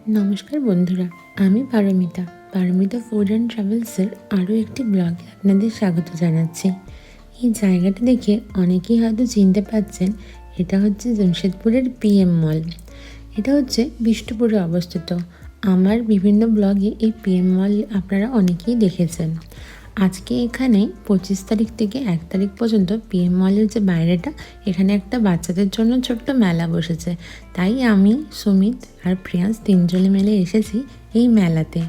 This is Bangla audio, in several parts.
নমস্কার বন্ধুরা, আমি পারমিতা ফুড অ্যান্ড ট্রাভেলসের আরও একটি ব্লগে আপনাদের স্বাগত জানাচ্ছি। এই জায়গাটা দেখে অনেকেই হয়তো চিনতে পারছেন, এটা হচ্ছে জামশেদপুরের PM মল। এটা হচ্ছে বিষ্ণুপুরে অবস্থিত। আমার বিভিন্ন ব্লগে এই PM মল আপনারা অনেকেই দেখেছেন। আজকে এখানে 25 তারিখ থেকে 1 তারিখ পর্যন্ত PM মলের যে বাইরেটা, এখানে একটা বাচ্চাদের জন্য ছোট্ট মেলা বসেছে। তাই আমি, সুমিত আর প্রিয়াস তিনজনে মিলে এসেছি এই মেলাতে।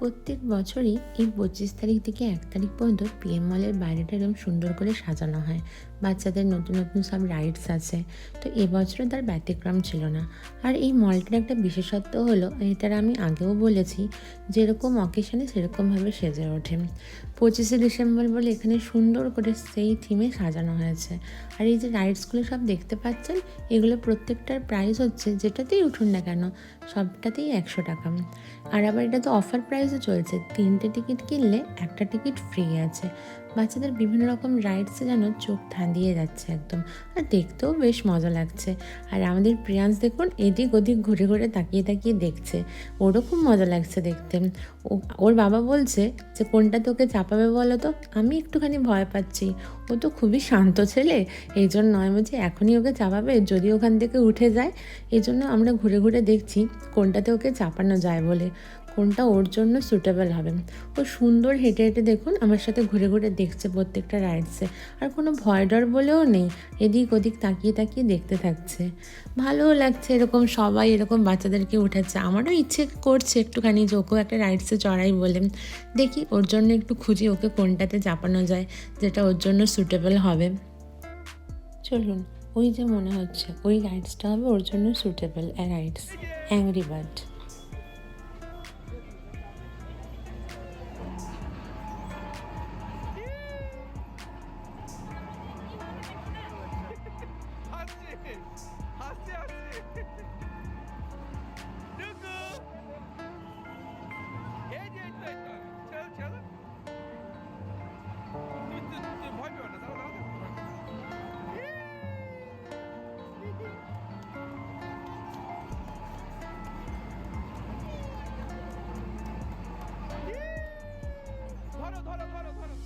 প্রত্যেক বছরই এই 25 তারিখ থেকে 1 তারিখ পর্যন্ত PM মলের বাইরেটা এরকম সুন্দর করে সাজানো হয়। বাচ্চাদের নতুন নতুন সব রাইডস আছে, তো এবছরও তার ব্যতিক্রম ছিল না। আর এই মলটার একটা বিশেষত্ব হলো, এটার আমি আগেও বলেছি, যেরকম অকেশনে সেরকমভাবে সেজে ওঠে। 25শে ডিসেম্বর বলে এখানে সুন্দর করে সেই থিমে সাজানো হয়েছে। আর এই যে রাইডসগুলো সব দেখতে পাচ্ছেন, এগুলো প্রত্যেকটার প্রাইস হচ্ছে, যেটাতেই উঠুন না কেন সবটাতেই 100 টাকা। আর আবার এটা তো অফার প্রাইসে চলছে, 3টে টিকিট কিনলে একটা টিকিট ফ্রি আছে। বাচ্চাদের বিভিন্ন রকম রাইডসে যেন চোখ ধাঁধিয়ে যাচ্ছে একদম, আর দেখতেও বেশ মজা লাগছে। আর আমাদের প্রিয়ান্স দেখুন এদিক ওদিক ঘুরে ঘুরে তাকিয়ে তাকিয়ে দেখছে, ওরও খুব মজা লাগছে দেখতে। ওর বাবা বলছে যে কোনটা তোকে চাপাবে বলো তো, আমি একটুখানি ভয় পাচ্ছি। ও তো খুবই শান্ত ছেলে, এই জন্য নয় বলছি এখনই ওকে চাপাবে যদি ওখান থেকে উঠে যায়। এই জন্য আমরা ঘুরে ঘুরে দেখছি কোনটাতে ওকে চাপানো যায় বলে, কোনটা ওর জন্য সুটেবল হবে। ও সুন্দর হেঁটে হেঁটে দেখুন আমার সাথে ঘুরে ঘুরে দেখছে প্রত্যেকটা রাইডসে, আর কোনো ভয় ডর বলেও নেই, এদিক ওদিক তাকিয়ে তাকিয়ে দেখতে থাকছে। ভালোও লাগছে এরকম সবাই এরকম বাচ্চাদেরকে উঠাচ্ছে। আমারও ইচ্ছে করছে একটুখানি যে ওকেও একটা রাইডসে চড়াই বলে। দেখি ওর জন্য একটু খুঁজি ওকে কোনটাতে চাপানো যায় যেটা ওর জন্য সুটেবল হবে। চলুন, ওই যে মনে হচ্ছে ওই রাইডসটা হবে ওর জন্য সুটেবল রাইডস, অ্যাংরি বার্ড। হাসছে হাসছে টুকু এই যে এই তো চল চল তুই ভয় পেও না, দাঁড়াও ধরো ধরো ধরো ধরো।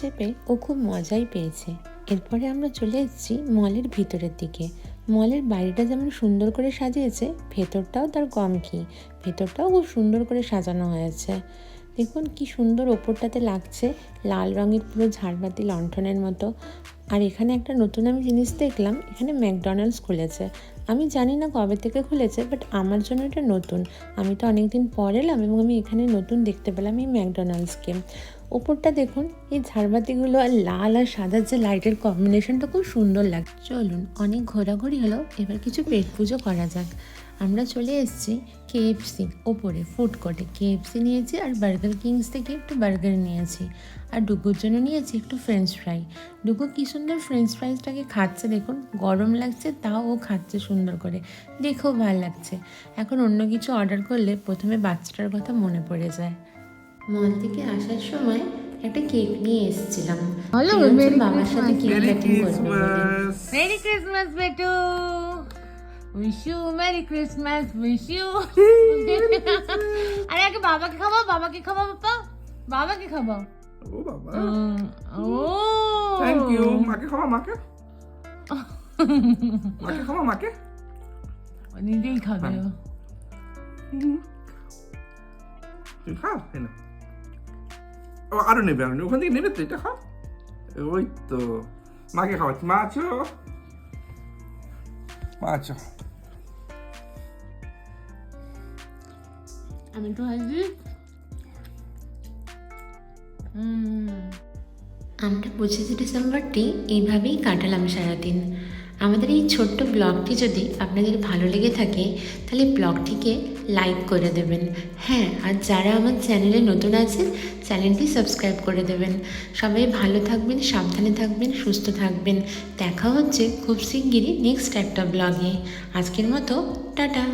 চেপে ও খুব মজাই পেয়েছে। এরপরে আমরা চলে এসেছি মলের ভিতরের দিকে। মলের বাইরেটা যেমন সুন্দর করে সাজিয়েছে, ভেতরটাও তার কম কি, ভেতরটাও খুব সুন্দর করে সাজানো হয়েছে। দেখুন কি সুন্দর ওপরটাতে লাগছে, লাল রঙের পুরো ঝাড়বাতি লণ্ঠনের মতো। আর এখানে একটা নতুন আমি জিনিস দেখলাম, এখানে ম্যাকডোনাল্ডস খুলেছে। আমি জানি না কবে থেকে খুলেছে, বাট আমার জন্য এটা নতুন। আমি তো অনেকদিন পর এলাম এবং আমি এখানে নতুন দেখতে পেলাম এই ম্যাকডোনাল্ডসকে। ওপরটা দেখুন, এই ঝাড়বাতিগুলো আর লাল আর সাদার যে লাইটের কম্বিনেশনটা খুব সুন্দর লাগে। চলুন, অনেক ঘোরাঘুরি হলো, এবার কিছু পেট পুজো করা যাক। আমরা চলে এসেছি KFC ওপরে ফুড কোর্টে। KFC নিয়েছি আর বার্গার কিংস থেকে একটু বার্গার নিয়েছি, আর ডুগুর জন্য নিয়েছি একটু ফ্রেঞ্চ ফ্রাই। ডুগু কী সুন্দর ফ্রেঞ্চ ফ্রাইসটাকে খাচ্ছে দেখুন, গরম লাগছে তাও ও খাচ্ছে সুন্দর করে, দেখেও ভালো লাগছে। এখন অন্য কিছু অর্ডার করলে প্রথমে বাচ্চাটার কথা মনে পড়ে যায়। মল থেকে আসার সময় একটা কেক নিয়ে এসেছিলাম, বাবার সাথে কেক কাটিং করবে বলে। মেরি ক্রিসমাস বেটু, wish you merry Christmas, wish you. আরে আগে বাবাকে খাওয়াও, বাবাকে খাওয়াও বাবা, বাবাকে খাওয়াও। ও বাবা, ও থ্যাংক ইউ। মাকে খাওয়া, মাকে মাকে খাওয়া, মাকে নিজেই খাবে। তুই খা, তাই না? ও আরো নেবে, আরো নেবে, ওখান থেকে নেবে তো, এটা খা। ওই তো মাকে খাওয়াচ্ছি। মা আছো, মা আছো। আমি তো হাসি। আমরা 25শে ডিসেম্বরটি এইভাবেই কাটালাম সারাদিন। আমাদের এই ছোট্ট ব্লগটি যদি আপনাদের ভালো লেগে থাকে, তাহলে ব্লগটিকে লাইক করে দেবেন। হ্যাঁ, আর যারা আমার চ্যানেলে নতুন আছেন চ্যানেলটি সাবস্ক্রাইব করে দেবেন। সবাই ভালো থাকবেন, সাবধানে থাকবেন, সুস্থ থাকবেন। দেখা হচ্ছে খুব শিগগিরই নেক্সট একটা ব্লগে। আজকের মতো টাটা।